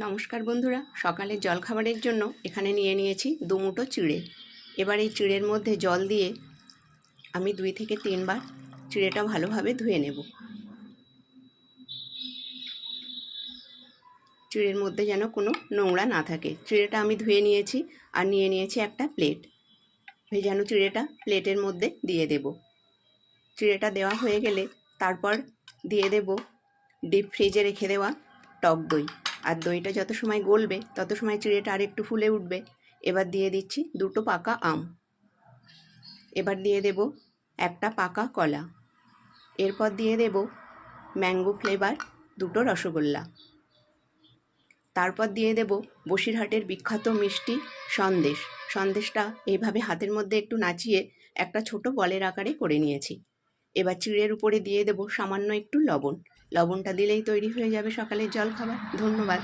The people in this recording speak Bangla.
নমস্কার বন্ধুরা, সকালের জলখাবারের জন্য এখানে নিয়ে নিয়েছি দুমুঠো চিড়ে। এবার এই চিড়ের মধ্যে জল দিয়ে আমি 2 থেকে 3 বার চিড়েটা ভালোভাবে ধুয়ে নেব। চিড়ের মধ্যে যেন কোনো নোংরা না থাকে। চিড়েটা আমি ধুয়ে নিয়েছি আর নিয়ে নিয়েছি একটা প্লেট। ভেজানো চিড়েটা প্লেটের মধ্যে দিয়ে দেব। চিড়েটা দেওয়া হয়ে গেলে তারপর দিয়ে দেব ডিপ ফ্রিজে রেখে দেওয়া টক দই। আর দইটা যত সময় গলবে তত সময় চিড়েটা আর একটু ফুলে উঠবে। এবার দিয়ে দিচ্ছি 2টো পাকা আম। এবার দিয়ে দেব একটা পাকা কলা। এরপর দিয়ে দেব ম্যাঙ্গো ফ্লেভার 2টো রসগোল্লা। তারপর দিয়ে দেব বসিরহাটের বিখ্যাত মিষ্টি সন্দেশ। সন্দেশটা এইভাবে হাতের মধ্যে একটু নাচিয়ে একটা ছোট বলের আকারে করে নিয়েছি। এবার চিড়ের উপরে দিয়ে দেব সামান্য একটু লবণ। লবণটা দিলেই তৈরি হয়ে যাবে সকালের জলখাবার। ধন্যবাদ।